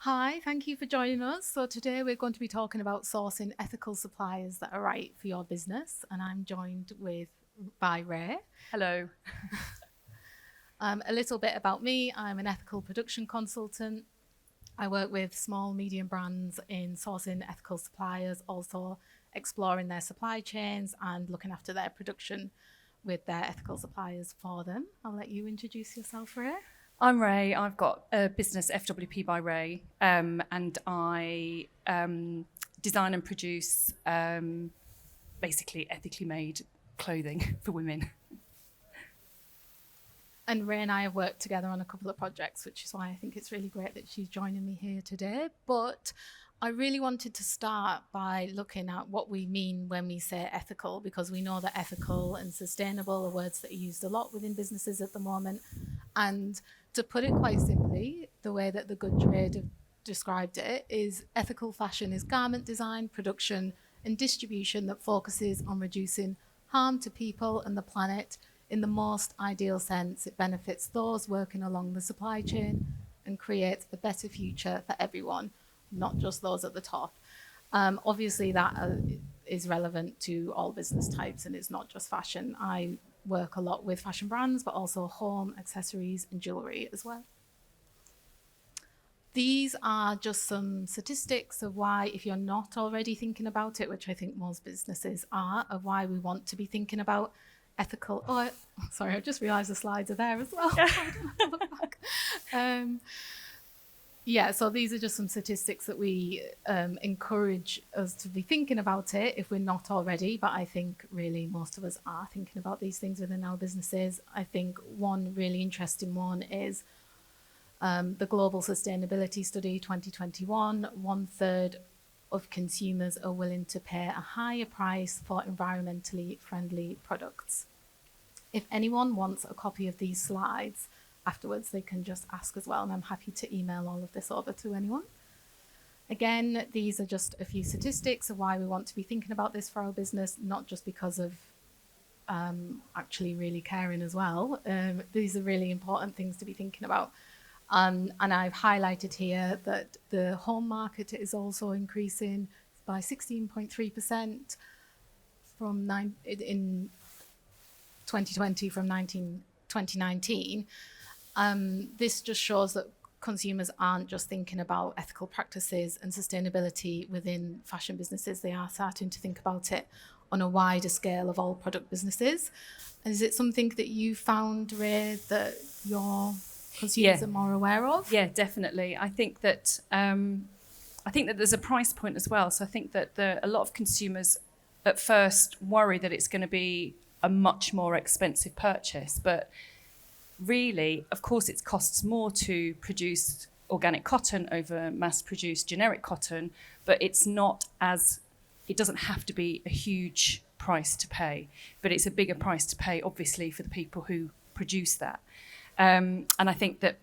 Hi, thank you for joining us. So today we're going to be talking about sourcing ethical suppliers that are right for your business, and I'm joined by Rae. Hello. A little bit about me: I'm an ethical production consultant. I work with small, medium brands in sourcing ethical suppliers, also exploring their supply chains and looking after their production with their ethical suppliers for them. I'll let you introduce yourself, Rae. I'm Rae. I've got a business, FWP by Rae, and I design and produce basically ethically made clothing for women. And Rae and I have worked together on a couple of projects, which is why I think it's really great that she's joining me here today. But I really wanted to start by looking at what we mean when we say ethical, because we know that ethical and sustainable are words that are used a lot within businesses at the moment. And to put it quite simply, the way that the Good Trade have described it is ethical fashion is garment design, production, and distribution that focuses on reducing harm to people and the planet in the most ideal sense. It benefits those working along the supply chain and creates a better future for everyone, not just those at the top. Obviously, that is relevant to all business types, and it's not just fashion. I work a lot with fashion brands, but also home, accessories, and jewellery as well. These are just some statistics of why, if you're not already thinking about it, which I think most businesses are, of why we want to be thinking about ethical. Oh, sorry, I just realised the slides are there as well. So these are just some statistics that we encourage us to be thinking about it if we're not already. But I think really most of us are thinking about these things within our businesses. I think one really interesting one is the Global Sustainability Study 2021. 1/3 of consumers are willing to pay a higher price for environmentally friendly products. If anyone wants a copy of these slides afterwards, they can just ask as well, and I'm happy to email all of this over to anyone. Again, these are just a few statistics of why we want to be thinking about this for our business, not just because of actually really caring as well. These are really important things to be thinking about. And I've highlighted here that the home market is also increasing by 16.3% in 2020 from 2019. This just shows that consumers aren't just thinking about ethical practices and sustainability within fashion businesses. They are starting to think about it on a wider scale of all product businesses. Is it something that you found, Rae, that your consumers are more aware of? Yeah, definitely. I think that there's a price point as well. So I think that a lot of consumers at first worry that it's going to be a much more expensive purchase, but really, of course, it costs more to produce organic cotton over mass-produced generic cotton, but it doesn't have to be a huge price to pay, but it's a bigger price to pay, obviously, for the people who produce that. And I think that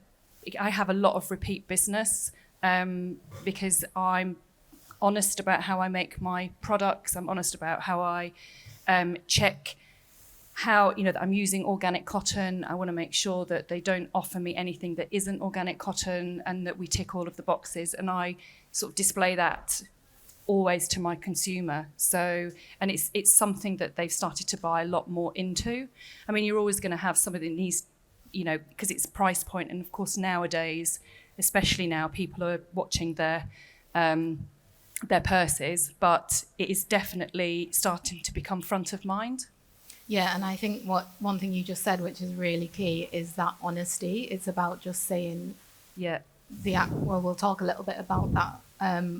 I have a lot of repeat business because I'm honest about how I make my products. I'm honest about how I check how, that I'm using organic cotton. I want to make sure that they don't offer me anything that isn't organic cotton and that we tick all of the boxes. And I sort of display that always to my consumer. So, and it's something that they've started to buy a lot more into. I mean, you're always going to have somebody that needs, because it's price point. And of course, nowadays, especially now, people are watching their purses, but it is definitely starting to become front of mind. Yeah, and I think one thing you just said, which is really key, is that honesty. It's about just saying, we'll talk a little bit about that,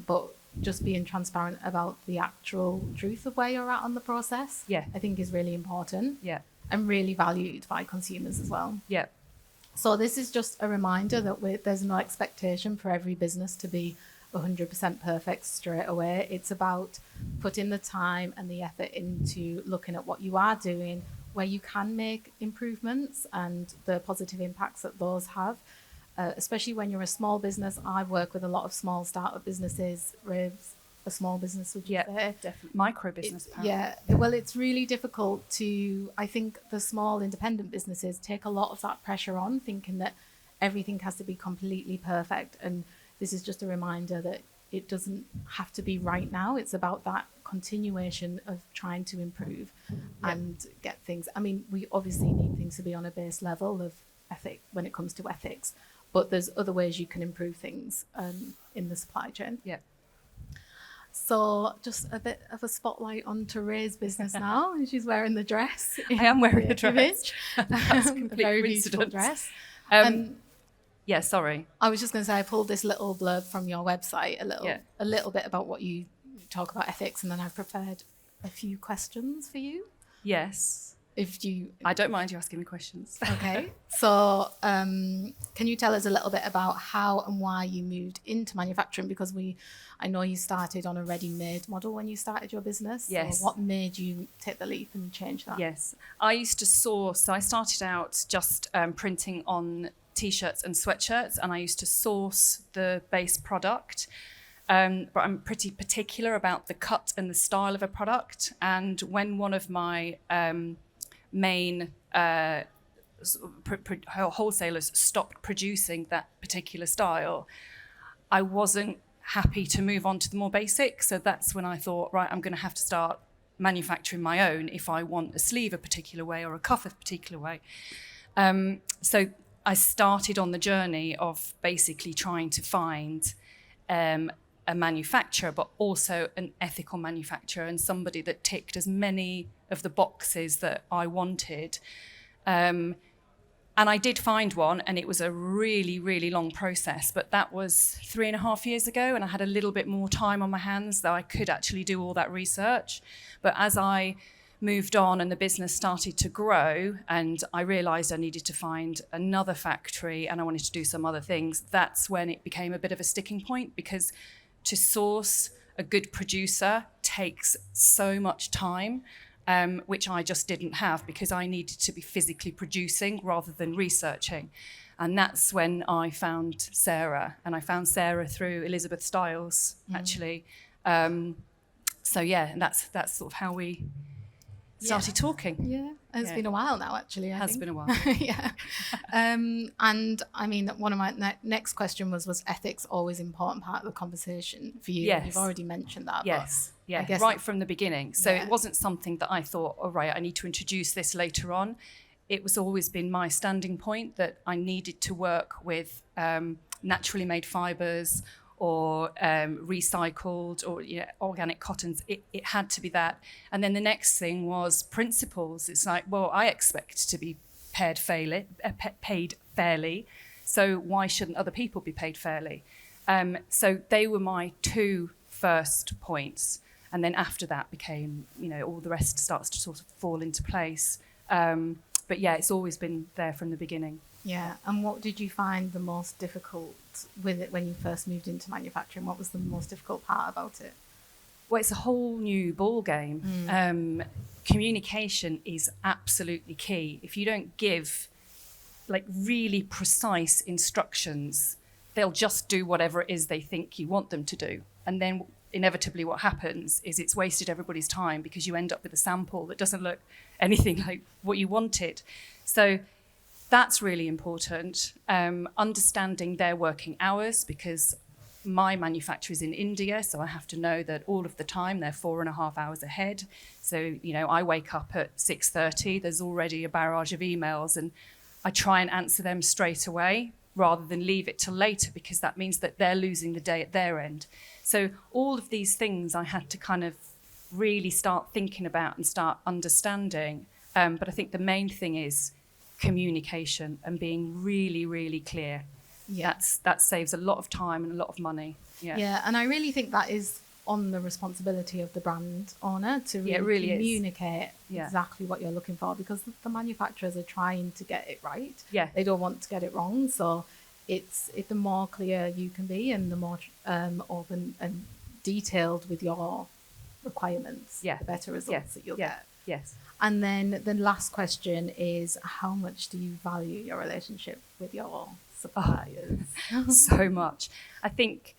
but just being transparent about the actual truth of where you're at on the process, I think is really important. Yeah. And really valued by consumers as well. Yeah. So this is just a reminder that there's no expectation for every business to be 100% perfect straight away. It's about putting the time and the effort into looking at what you are doing, where you can make improvements and the positive impacts that those have. Especially when you're a small business. I work with a lot of small startup businesses. Rae's a small business, would you say? Definitely. Micro business. Well, it's really difficult I think the small independent businesses take a lot of that pressure on, thinking that everything has to be completely perfect. And this is just a reminder that it doesn't have to be right now. It's about that continuation of trying to improve and get things. I mean, we obviously need things to be on a base level of ethic when it comes to ethics, but there's other ways you can improve things in the supply chain. Yeah. So just a bit of a spotlight onto Rae's business now. And she's wearing the dress. I am wearing the dress. That's a A complete very beautiful coincidence. dress. Yeah, sorry. I was just going to say, I pulled this little blurb from your website, a little bit about what you talk about ethics, and then I've prepared a few questions for you. Yes. If you, I don't mind you asking me questions. okay. So, can you tell us a little bit about how and why you moved into manufacturing? Because I know you started on a ready-made model when you started your business. Yes. So what made you take the leap and change that? Yes. I used to source. So I started out just printing on T-shirts and sweatshirts, and I used to source the base product. But I'm pretty particular about the cut and the style of a product. And when one of my main wholesalers stopped producing that particular style, I wasn't happy to move on to the more basic. So that's when I thought, right, I'm going to have to start manufacturing my own if I want a sleeve a particular way or a cuff a particular way. So I started on the journey of basically trying to find a manufacturer, but also an ethical manufacturer and somebody that ticked as many of the boxes that I wanted. And I did find one, and it was a really, really long process, but that was 3.5 years ago, and I had a little bit more time on my hands, though I could actually do all that research. But as I moved on and the business started to grow, and I realised I needed to find another factory and I wanted to do some other things, that's when it became a bit of a sticking point, because to source a good producer takes so much time, which I just didn't have because I needed to be physically producing rather than researching. And that's when I found Sara, and I found Sara through Elizabeth Stiles, actually. So yeah, and that's sort of how we started talking. Yeah, it's been a while now, actually. It has been a while. Yeah. And I mean, one of my next question was ethics always an important part of the conversation for you? Yes. You've already mentioned that. Yes, I guess right from the beginning. So Yeah. it wasn't something that I thought, oh, right, I need to introduce this later on. It was always been my standing point that I needed to work with naturally made fibres or recycled or organic cottons. It had to be that. And then the next thing was principles. It's like, well, I expect to be paid fairly, so why shouldn't other people be paid fairly? So they were my two first points. And then after that became, all the rest starts to sort of fall into place. But yeah, it's always been there from the beginning. Yeah. And what did you find the most difficult with it when you first moved into manufacturing? What was the most difficult part about it? Well, it's a whole new ball game. Communication is absolutely key. If you don't give really precise instructions, they'll just do whatever it is they think you want them to do. And then inevitably what happens is it's wasted everybody's time because you end up with a sample that doesn't look anything like what you wanted. So that's really important. Understanding their working hours, because my manufacturer is in India, so I have to know that all of the time they're 4.5 hours ahead. So, I wake up at 6:30, there's already a barrage of emails, and I try and answer them straight away rather than leave it till later, because that means that they're losing the day at their end. So all of these things I had to kind of really start thinking about and start understanding. But I think the main thing is communication and being really, really clear. Yeah. That saves a lot of time and a lot of money. Yeah, and I really think that is on the responsibility of the brand owner to really communicate exactly what you're looking for, because the manufacturers are trying to get it right. Yeah. They don't want to get it wrong. So it's the more clear you can be and the more open and detailed with your requirements, the better results that you'll get. Yes. And then the last question is, how much do you value your relationship with your suppliers? So much. I think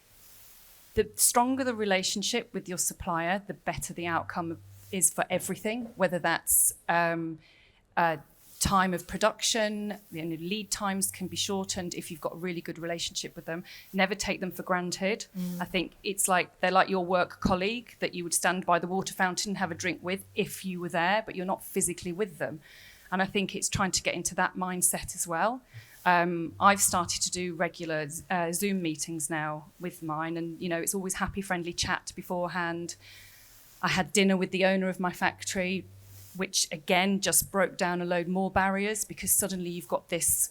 the stronger the relationship with your supplier, the better the outcome is for everything, whether that's time of production, lead times can be shortened if you've got a really good relationship with them. Never take them for granted. I think it's like they're like your work colleague that you would stand by the water fountain and have a drink with if you were there, but you're not physically with them. And I think it's trying to get into that mindset as well. I've started to do regular Zoom meetings now with mine, and it's always happy, friendly chat beforehand. I had dinner with the owner of my factory, which again just broke down a load more barriers, because suddenly you've got this,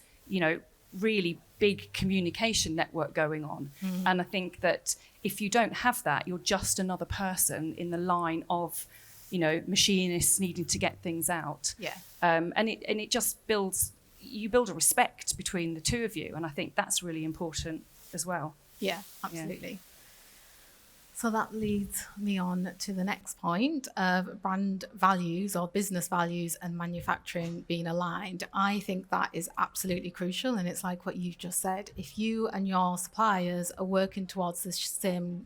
really big communication network going on. And I think that if you don't have that, you're just another person in the line of, machinists needing to get things out. Yeah. And it just you build a respect between the two of you. And I think that's really important as well. Yeah, absolutely. Yeah. So that leads me on to the next point of brand values or business values and manufacturing being aligned. I think that is absolutely crucial. And it's like what you've just said. If you and your suppliers are working towards the same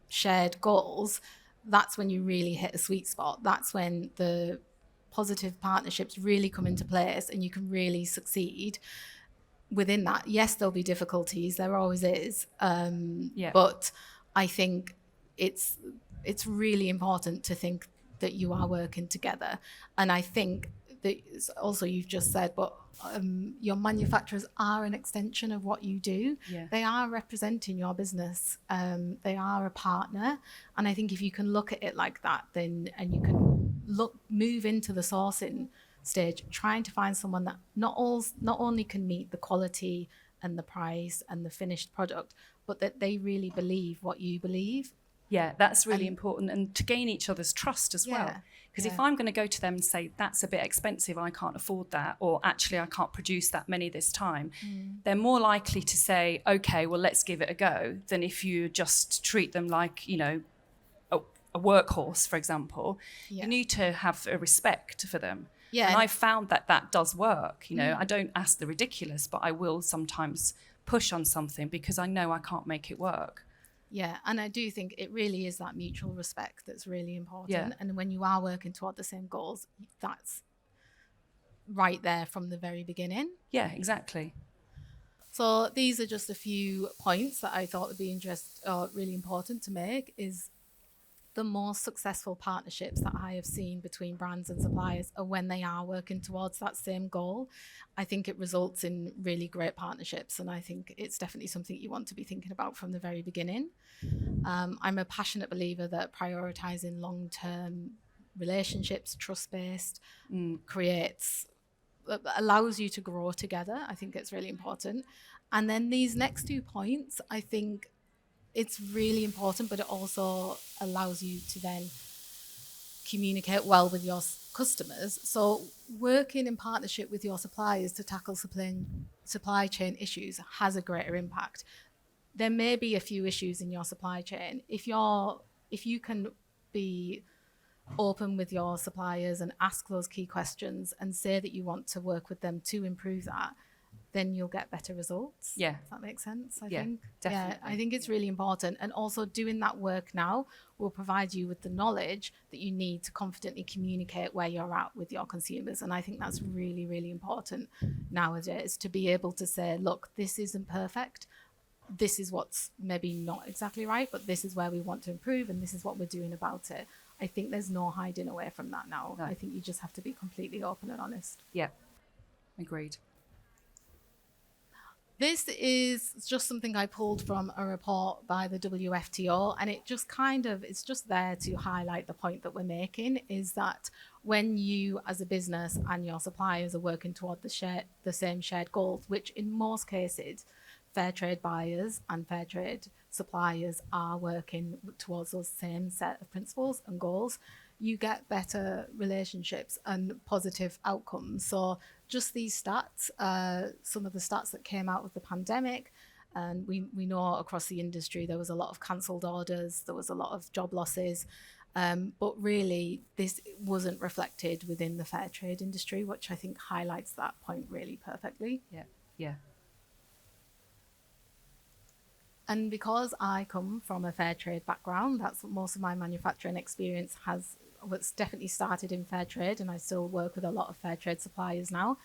shared goals, that's when you really hit a sweet spot. That's when the positive partnerships really come into place and you can really succeed within that. Yes, there'll be difficulties. There always is. But I think it's really important to think that you are working together. And I think that also you've just said, but your manufacturers are an extension of what you do. Yeah. They are representing your business. They are a partner. And I think if you can look at it like that, and you can move into the sourcing stage, trying to find someone that not only can meet the quality and the price and the finished product, but that they really believe what you believe. Yeah, that's really important, and to gain each other's trust as well. Because if I'm going to go to them and say, that's a bit expensive, I can't afford that, or actually I can't produce that many this time, they're more likely to say, okay, well, let's give it a go, than if you just treat them like, a workhorse, for example. You need to have a respect for them. Yeah. And I've found that does work. I don't ask the ridiculous, but I will sometimes push on something because I know I can't make it work. Yeah, and I do think it really is that mutual respect that's really important. Yeah. And when you are working toward the same goals, that's right there from the very beginning. Yeah, exactly. So these are just a few points that I thought would be really important to make. Is the most successful partnerships that I have seen between brands and suppliers are when they are working towards that same goal. I think it results in really great partnerships, and I think it's definitely something you want to be thinking about from the very beginning. I'm a passionate believer that prioritizing long-term relationships, trust-based, allows you to grow together. I think it's really important. And then these next 2 points, I think it's really important, but it also allows you to then communicate well with your customers. So working in partnership with your suppliers to tackle supply chain issues has a greater impact. There may be a few issues in your supply chain. If you can be open with your suppliers and ask those key questions and say that you want to work with them to improve that, then you'll get better results. Yeah. Does that make sense? I think. Definitely. Yeah, I think it's really important. And also doing that work now will provide you with the knowledge that you need to confidently communicate where you're at with your consumers. And I think that's really, really important nowadays, to be able to say, look, this isn't perfect. This is what's maybe not exactly right, but this is where we want to improve, and this is what we're doing about it. I think there's no hiding away from that now. No. I think you just have to be completely open and honest. Yeah, agreed. This is just something I pulled from a report by the WFTO, and it's just there to highlight the point that we're making, is that when you as a business and your suppliers are working toward the same shared goals, which in most cases, fair trade buyers and fair trade suppliers are working towards those same set of principles and goals, you get better relationships and positive outcomes. So just these stats, some of the stats that came out with the pandemic, and we know across the industry there was a lot of cancelled orders, there was a lot of job losses, but really this wasn't reflected within the fair trade industry, which I think highlights that point really perfectly. Yeah. And because I come from a fair trade background, that's what most of my manufacturing experience has was definitely started in fair trade, and I still work with a lot of fair trade suppliers now.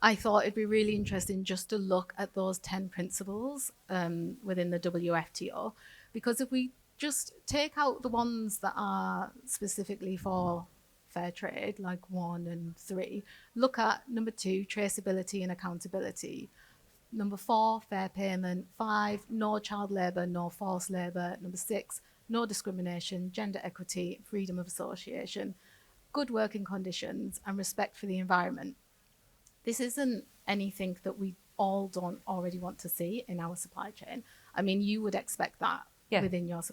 I thought it'd be really interesting just to look at those 10 principles within the WFTO, because if we just take out the ones that are specifically for fair trade, like 1 and 3, look at number 2, traceability and accountability. Number 4, fair payment. 5, no child labour, no forced labour. Number 6, no discrimination, gender equity, freedom of association, good working conditions, and respect for the environment. This isn't anything that we all don't already want to see in our supply chain. I mean, you would expect that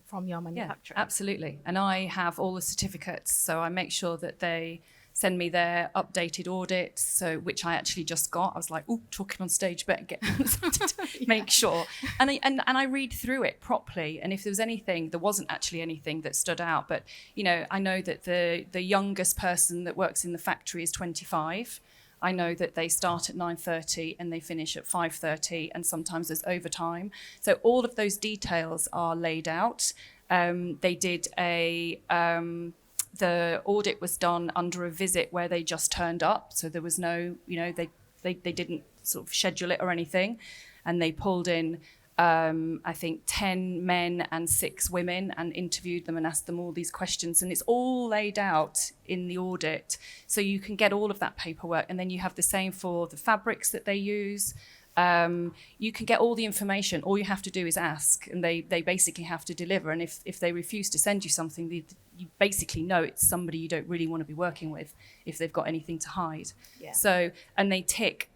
from your manufacturer. Yeah, absolutely. And I have all the certificates, so I make sure that they send me their updated audits, so which I actually just got. I was like, oh, talking on stage, better get make sure. And I read through it properly. And if there was anything, there wasn't actually anything that stood out. But I know that the youngest person that works in the factory is 25. I know that they start at 9:30 and they finish at 5:30, and sometimes there's overtime. So all of those details are laid out. They did the audit was done under a visit where they just turned up. So there was no, they didn't sort of schedule it or anything. And they pulled in, I think, 10 men and 6 women and interviewed them and asked them all these questions. And it's all laid out in the audit. So you can get all of that paperwork. And then you have the same for the fabrics that they use. You can get all the information. All you have to do is ask, and they basically have to deliver. And if they refuse to send you something, you basically know it's somebody you don't really want to be working with if they've got anything to hide. Yeah. So, and they tick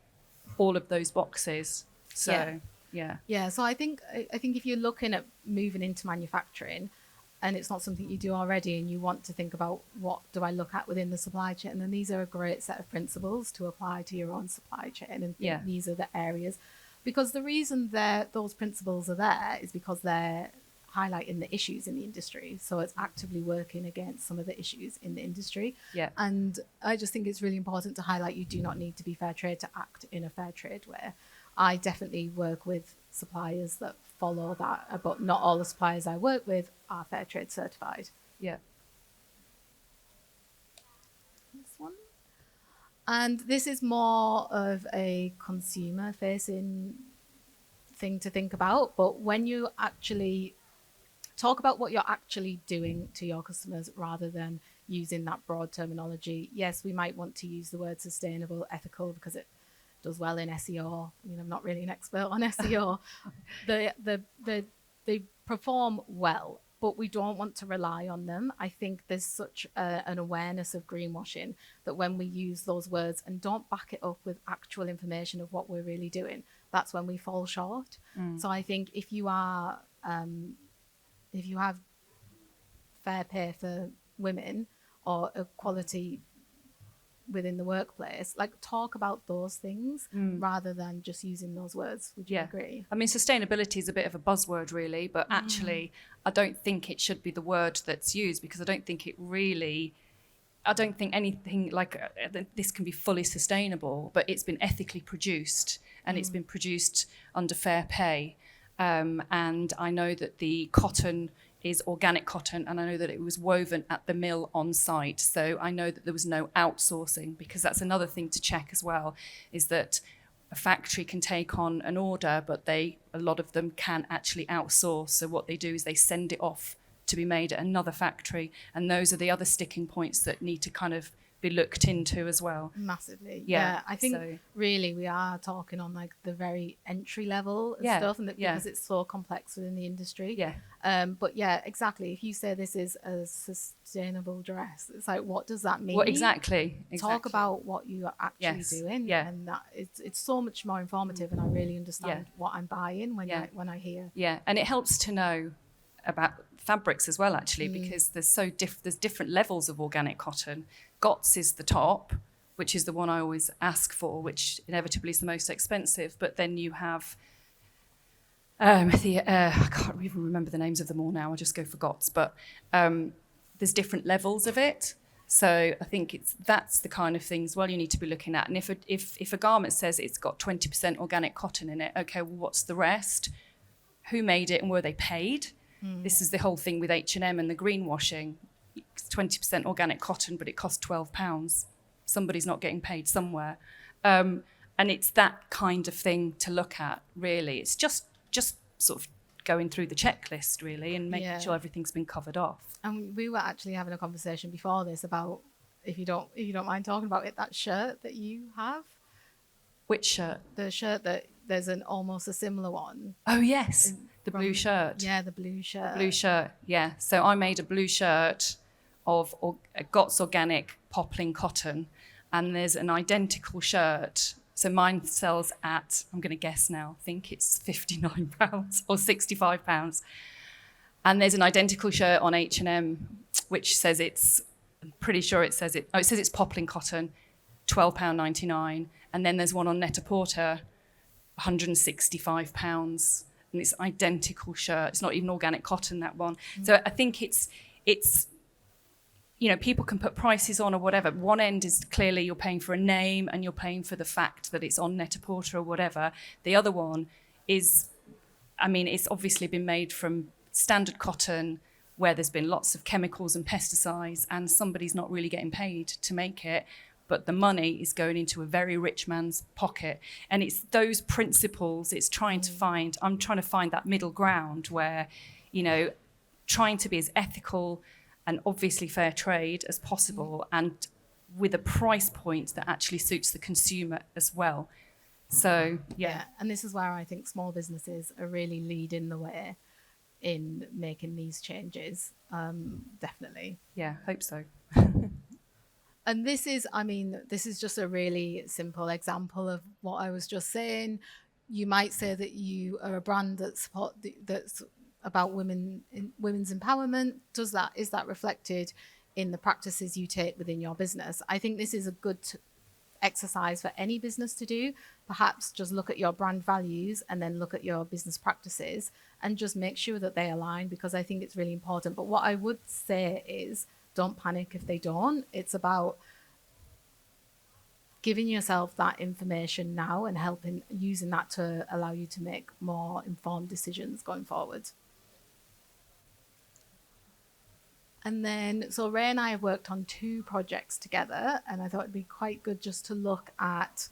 all of those boxes. So, yeah. So I think if you're looking at moving into manufacturing, and it's not something you do already, and you want to think about what do I look at within the supply chain, then these are a great set of principles to apply to your own supply chain, and these are the areas. Because the reason those principles are there is because they're highlighting the issues in the industry. So it's actively working against some of the issues in the industry. Yeah. And I just think it's really important to highlight you do not need to be fair trade to act in a fair trade way. I definitely work with suppliers that follow that, but not all the suppliers I work with are fair trade certified. Yeah. This one. And this is more of a consumer facing thing to think about, but when you actually talk about what you're actually doing to your customers rather than using that broad terminology. Yes, we might want to use the word sustainable, ethical, because it does well in SEO. I'm not really an expert on SEO. They perform well, but we don't want to rely on them. I think there's such an awareness of greenwashing that when we use those words and don't back it up with actual information of what we're really doing, that's when we fall short. So I think if you have fair pay for women or equality within the workplace, like talk about those things rather than just using those words. Would you agree? I mean, sustainability is a bit of a buzzword really, but actually I don't think it should be the word that's used, because I don't think anything like this can be fully sustainable, but it's been ethically produced and it's been produced under fair pay. And I know that the cotton is organic cotton, and I know that it was woven at the mill on site. So I know that there was no outsourcing, because that's another thing to check as well, is that a factory can take on an order, but a lot of them can actually outsource. So what they do is they send it off to be made at another factory. And those are the other sticking points that need to kind of be looked into as well. Massively. Yeah. I think really we are talking on like the very entry level stuff, and because it's so complex within the industry. But yeah, exactly. If you say this is a sustainable dress, it's like, what does that mean? Well, exactly. Talk about what you are actually doing. And that it's so much more informative, and I really understand what I'm buying when I hear. Yeah, and it helps to know about fabrics as well, actually, because there's different levels of organic cotton. GOTS is the top, which is the one I always ask for, which inevitably is the most expensive. But then you have I can't even remember the names of them all now. I just go for GOTS. But there's different levels of it. So I think that's the kind of things you need to be looking at. And if a garment says it's got 20% organic cotton in it, okay, well, what's the rest? Who made it and were they paid? This is the whole thing with H&M and the greenwashing. it's 20% organic cotton, but it costs £12. Somebody's not getting paid somewhere. And it's that kind of thing to look at, really. It's just sort of going through the checklist, really, and making sure everything's been covered off. And we were actually having a conversation before this about, if you don't mind talking about it, that shirt that you have. Which shirt? The shirt that there's almost a similar one. Oh, yes. The blue shirt. Yeah, the blue shirt. The blue shirt, yeah. So I made a blue shirt of GOTS organic poplin cotton, and there's an identical shirt. So mine sells at, I'm going to guess now, I think it's £59 or £65. And there's an identical shirt on H&M, which says I'm pretty sure it says it's poplin cotton, £12.99. And then there's one on Net-a-Porter, £165. And it's identical shirt. It's not even organic cotton, that one. So I think it's people can put prices on or whatever. One end is clearly you're paying for a name and you're paying for the fact that it's on Net-a-Porter or whatever. The other one is, it's obviously been made from standard cotton where there's been lots of chemicals and pesticides, and somebody's not really getting paid to make it, but the money is going into a very rich man's pocket. And it's those principles, I'm trying to find that middle ground where, trying to be as ethical and obviously fair trade as possible, and with a price point that actually suits the consumer as well. So, yeah. And this is where I think small businesses are really leading the way in making these changes, definitely. Yeah, hope so. And this is just a really simple example of what I was just saying. You might say that you are a brand that's about women's empowerment. Is that reflected in the practices you take within your business? I think this is a good exercise for any business to do. Perhaps just look at your brand values and then look at your business practices and just make sure that they align, because I think it's really important. But what I would say is, don't panic if they don't. It's about giving yourself that information now and using that to allow you to make more informed decisions going forward. And then, so Rae and I have worked on 2 projects together, and I thought it'd be quite good just to look at,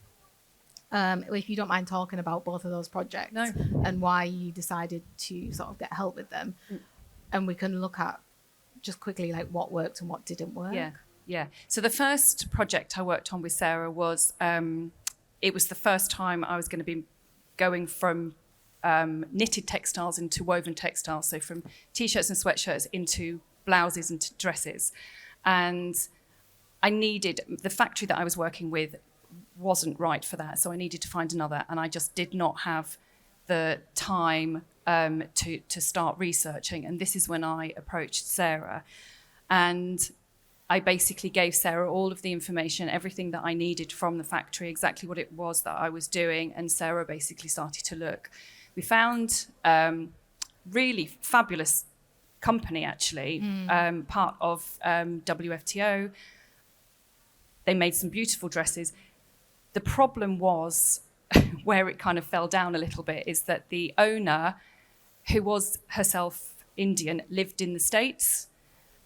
if you don't mind talking about both of those projects. No. And why you decided to sort of get help with them. And we can look at just quickly like what worked and what didn't work. Yeah. So the first project I worked on with Sarah was, it was the first time I was going to be going from knitted textiles into woven textiles, so from T-shirts and sweatshirts into blouses and dresses. And the factory that I was working with wasn't right for that, so I needed to find another, and I just did not have the time to start researching. And this is when I approached Sarah, and I basically gave Sarah all of the information, everything that I needed from the factory, exactly what it was that I was doing, and Sarah basically started to look. We found really fabulous company, actually, part of WFTO. They made some beautiful dresses. The problem was, where it kind of fell down a little bit, is that the owner, who was herself Indian, lived in the States,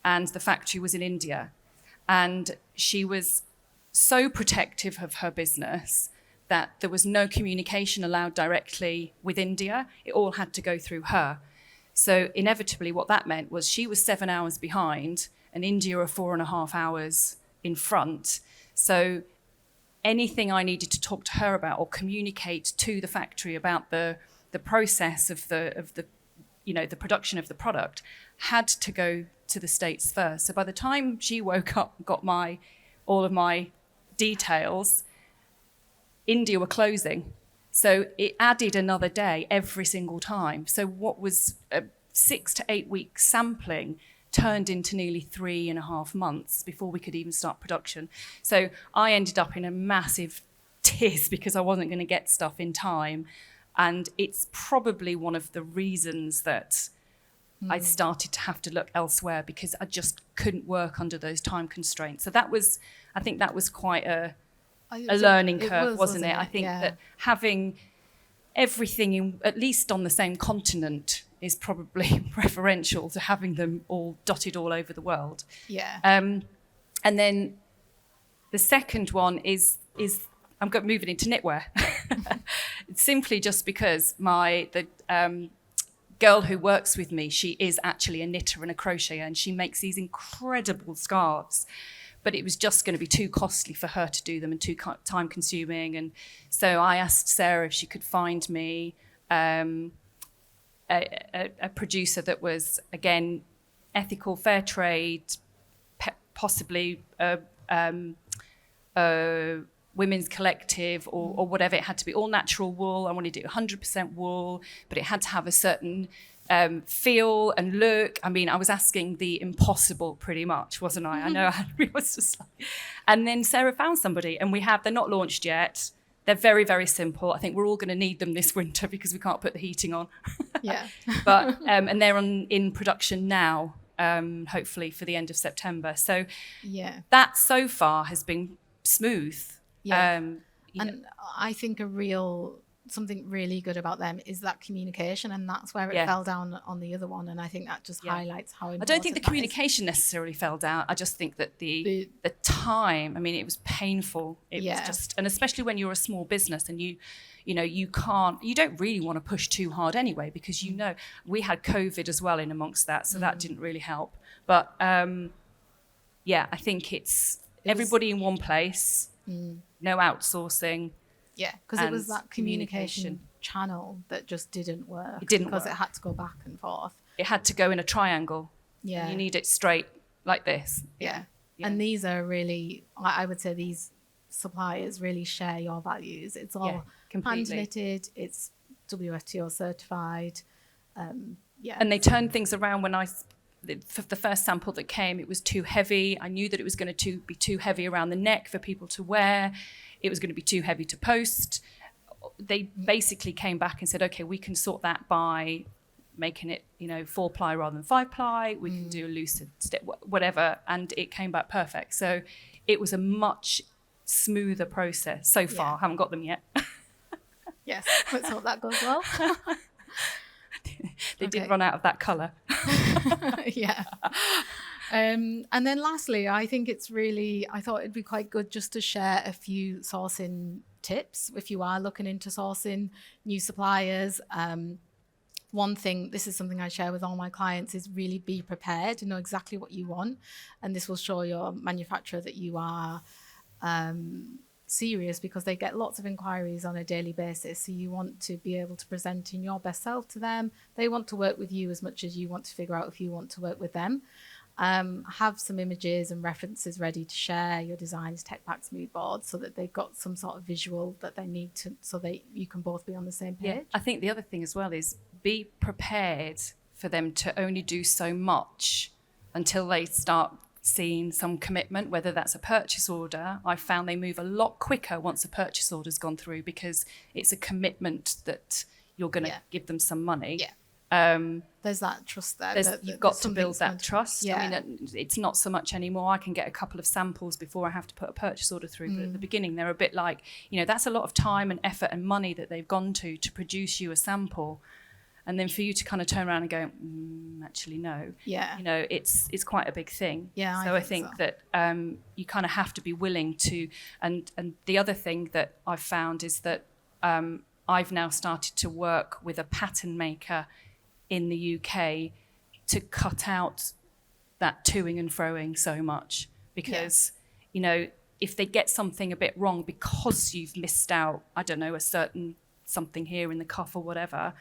and the factory was in India. And she was so protective of her business that there was no communication allowed directly with India. It all had to go through her. So inevitably what that meant was she was 7 hours behind and India are 4.5 hours in front. So anything I needed to talk to her about or communicate to the factory about the process of the production of the product had to go to the States first. So by the time she woke up and got all of my details, India were closing. So it added another day every single time. So what was a 6 to 8 week sampling turned into nearly 3.5 months before we could even start production. So I ended up in a massive tiz because I wasn't going to get stuff in time. And it's probably one of the reasons that I started to have to look elsewhere, because I just couldn't work under those time constraints. So I think that was quite a learning curve, wasn't it? I think that having everything, at least on the same continent, is probably preferential to having them all dotted all over the world. Yeah. And then the second one is I'm moving into knitwear. It's simply just because the girl who works with me, she is actually a knitter and a crocheter, and she makes these incredible scarves. But it was just going to be too costly for her to do them and too time consuming. And so I asked Sarah if she could find me a producer that was, again, ethical, fair trade, possibly women's collective or whatever. It had to be all natural wool. I wanted it 100% wool, but it had to have a certain feel and look. I mean, I was asking the impossible pretty much, wasn't I? I know it was just like... And then Sarah found somebody, and they're not launched yet. They're very, very simple. I think we're all going to need them this winter because we can't put the heating on. Yeah. But and they're in production now, hopefully for the end of September. So yeah, that so far has been smooth. Yeah. And I think something really good about them is that communication, and that's where it fell down on the other one. And I think that just highlights how important I don't think the communication necessarily fell down. I just think that the time, I mean, it was painful. It was just, and especially when you're a small business and you don't really want to push too hard anyway, because we had COVID as well in amongst that, so that didn't really help. But I think it's everybody in one place, no outsourcing. Yeah, because it was that communication channel that just didn't work. It didn't because work. It had to go back and forth. It had to go in a triangle. Yeah. You need it straight like this. Yeah. And these are really, I would say these suppliers really share your values. It's all hand knitted, it's WTO certified. And they turned things around when for the first sample that came, it was too heavy. I knew that it was going to be too heavy around the neck for people to wear. It was going to be too heavy to post. They basically came back and said, okay, we can sort that by making it, 4-ply rather than 5-ply. We can do a looser step, whatever. And it came back perfect. So it was a much smoother process so far. I haven't got them yet. Yes, let's hope that goes well. They did run out of that colour. Yeah. And then lastly, I thought it'd be quite good just to share a few sourcing tips if you are looking into sourcing new suppliers. One thing, this is something I share with all my clients, is really be prepared to know exactly what you want. And this will show your manufacturer that you are serious, because they get lots of inquiries on a daily basis. So you want to be able to present in your best self to them. They want to work with you as much as you want to figure out if you want to work with them. Have some images and references ready to share, your designs, tech packs, mood boards, so that they've got some sort of visual that they need to, so that you can both be on the same page. Yeah. I think the other thing as well is be prepared for them to only do so much until they start seeing some commitment, whether that's a purchase order. I found they move a lot quicker once a purchase order's gone through, because it's a commitment that you're going to give them some money. Yeah. There's that trust there. You've got to build that trust. Yeah. I mean, it's not so much anymore. I can get a couple of samples before I have to put a purchase order through. But at the beginning, they're a bit like, that's a lot of time and effort and money that they've gone to produce you a sample. And then for you to kind of turn around and go, actually, no. Yeah. It's quite a big thing. Yeah. So I think that you kind of have to be willing to. And the other thing that I've found is that I've now started to work with a pattern maker in the UK to cut out that toing and froing so much, because if they get something a bit wrong because you've missed out, I don't know, a certain something here in the cuff or whatever,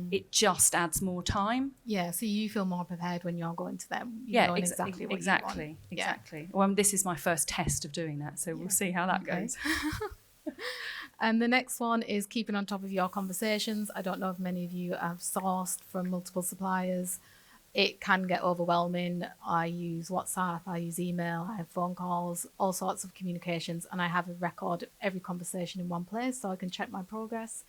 it just adds more time. Yeah, so you feel more prepared when you're going to them. Exactly. Yeah. Well, this is my first test of doing that, so we'll see how that goes. And the next one is keeping on top of your conversations. I don't know if many of you have sourced from multiple suppliers. It can get overwhelming. I use WhatsApp, I use email, I have phone calls, all sorts of communications, and I have a record of every conversation in one place so I can check my progress.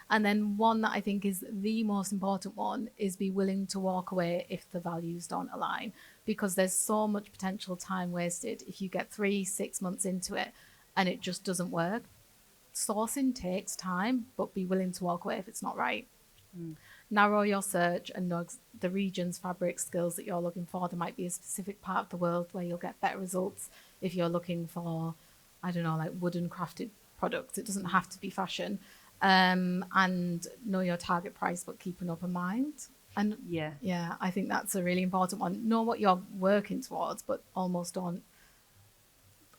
And then one that I think is the most important one is be willing to walk away if the values don't align, because there's so much potential time wasted if you get 3-6 months into it and it just doesn't work. sourcing takes time, but be willing to walk away if it's not right. Narrow your search and know the regions, fabric, skills that you're looking for. There might be a specific part of the world where you'll get better results if you're looking for, I don't know, like wooden crafted products. It doesn't have to be fashion. And know your target price, but keep an open mind. And yeah, I think that's a really important one. Know what you're working towards, but almost don't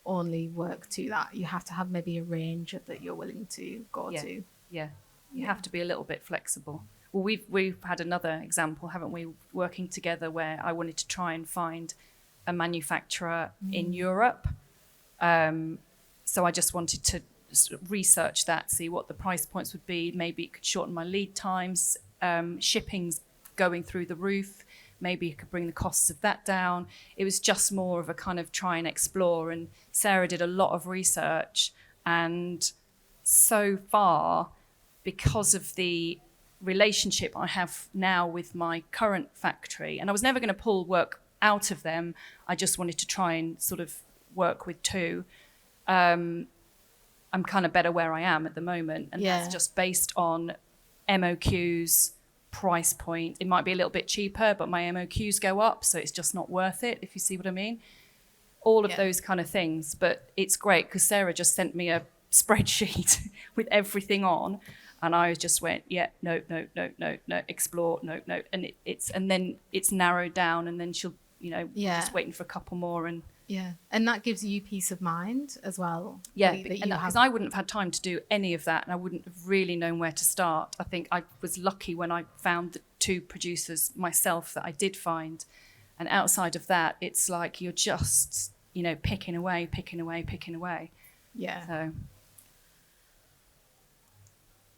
only work to that. You have to have maybe a range that you're willing to go to. Yeah, you have to be a little bit flexible. Well, we've had another example, haven't we, working together where I wanted to try and find a manufacturer in Europe. So I just wanted to sort of research that, see what the price points would be. Maybe it could shorten my lead times. Shipping's going through the roof. Maybe it could bring the costs of that down. It was just more of a kind of try and explore. And Sarah did a lot of research. And so far, because of the relationship I have now with my current factory, and I was never going to pull work out of them, I just wanted to try and sort of work with two. I'm kind of better where I am at the moment, and that's just based on MOQs, price point. It might be a little bit cheaper, but my MOQs go up, so it's just not worth it, if you see what I mean. All of those kind of things. But it's great because Sarah just sent me a spreadsheet with everything on, and I just went, no, explore, no, and then it's narrowed down, and then she'll, just waiting for a couple more, and and that gives you peace of mind as well. Because I wouldn't have had time to do any of that, and I wouldn't have really known where to start. I think I was lucky when I found the two producers myself that I did find, and outside of that, it's like you're just picking away. So.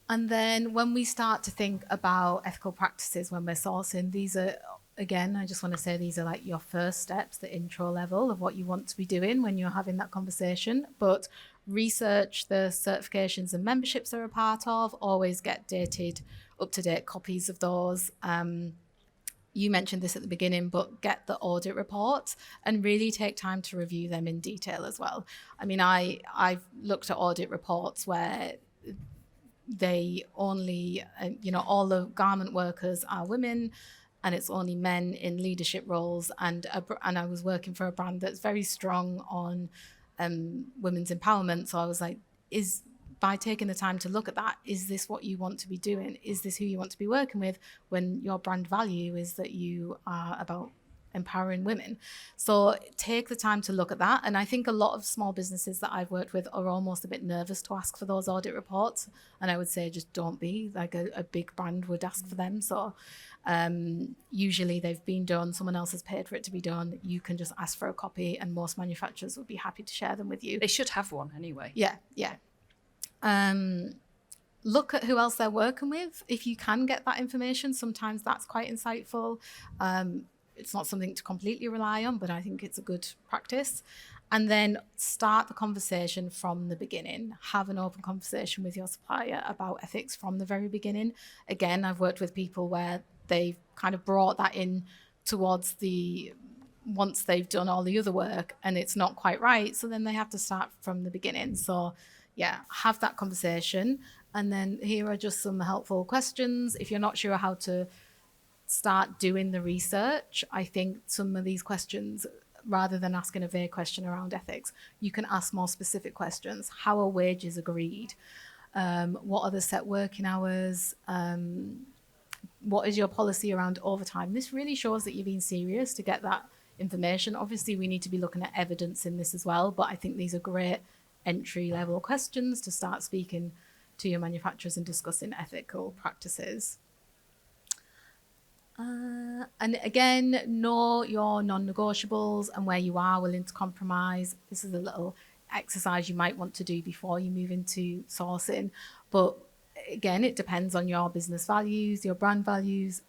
And then when we start to think about ethical practices when we're sourcing, these are, again, I just want to say these are like your first steps, the intro level of what you want to be doing when you're having that conversation. But research the certifications and memberships they're a part of, always get dated, up-to-date copies of those. You mentioned this at the beginning, but get the audit reports and really take time to review them in detail as well. I mean, I've looked at audit reports where they only, all the garment workers are women, and it's only men in leadership roles. And I was working for a brand that's very strong on women's empowerment. So I was like, by taking the time to look at that, is this what you want to be doing? Is this who you want to be working with when your brand value is that you are about empowering women? So take the time to look at that. And I think a lot of small businesses that I've worked with are almost a bit nervous to ask for those audit reports. And I would say just don't be, like a big brand would ask for them. So usually they've been done, someone else has paid for it to be done. You can just ask for a copy, and most manufacturers would be happy to share them with you. They should have one anyway. Yeah. Look at who else they're working with. If you can get that information, sometimes that's quite insightful. It's not something to completely rely on, but I think it's a good practice. And then start the conversation from the beginning. Have an open conversation with your supplier about ethics from the very beginning. Again, I've worked with people where they've kind of brought that in towards once they've done all the other work, and it's not quite right. So then they have to start from the beginning. So have that conversation. And then here are just some helpful questions. If you're not sure how to start doing the research, I think some of these questions, rather than asking a vague question around ethics, you can ask more specific questions. How are wages agreed? What are the set working hours? What is your policy around overtime? This really shows that you're being serious to get that information. Obviously, we need to be looking at evidence in this as well, but I think these are great entry-level questions to start speaking to your manufacturers and discussing ethical practices. And again, know your non-negotiables and where you are willing to compromise. This is a little exercise you might want to do before you move into sourcing. But again, it depends on your business values, your brand values.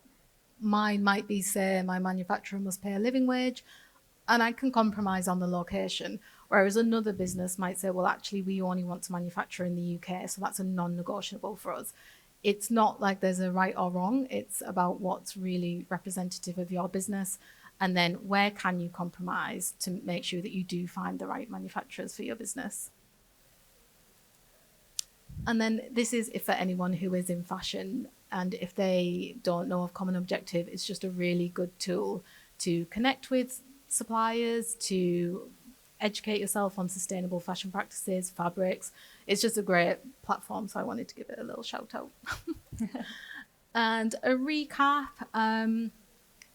Mine might be, say, my manufacturer must pay a living wage, and I can compromise on the location. Whereas another business might say, well, actually, we only want to manufacture in the UK, so that's a non-negotiable for us. It's not like there's a right or wrong. It's about what's really representative of your business. And then where can you compromise to make sure that you do find the right manufacturers for your business? And then this is if for anyone who is in fashion and if they don't know of Common Objective, it's just a really good tool to connect with suppliers, to educate yourself on sustainable fashion practices, fabrics. It's just a great platform, so I wanted to give it a little shout out. And a recap,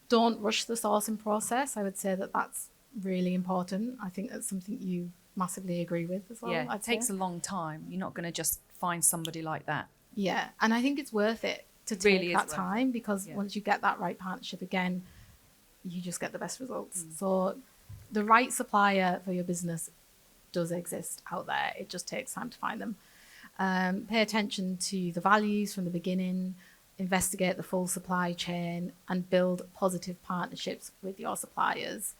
don't rush the sourcing process. I would say that that's really important. I think that's something you massively agree with as well. Yeah, it takes a long time. You're not going to just find somebody like that. Yeah, and I think it's worth it to take Really is that worth time because Yeah. once you get that right partnership again, you just get the best results. So the right supplier for your business does exist out there. It just takes time to find them. Pay attention to the values from the beginning, investigate the full supply chain, and build positive partnerships with your suppliers.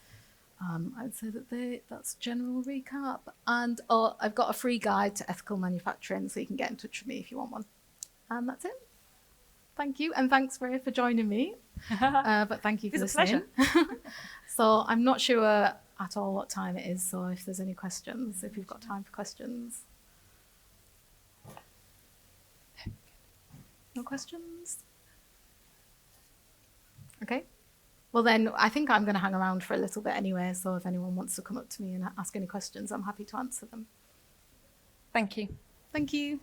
I'd say that that's general recap. And I've got a free guide to ethical manufacturing, so you can get in touch with me if you want one. And that's it. Thank you. And thanks, Rae, for joining me. But thank you for It's a listening. So I'm not sure at all what time it is. So if there's any questions, if you've got time for questions. No questions? Okay. Well, then I think I'm going to hang around for a little bit anyway. So if anyone wants to come up to me and ask any questions, I'm happy to answer them. Thank you. Thank you.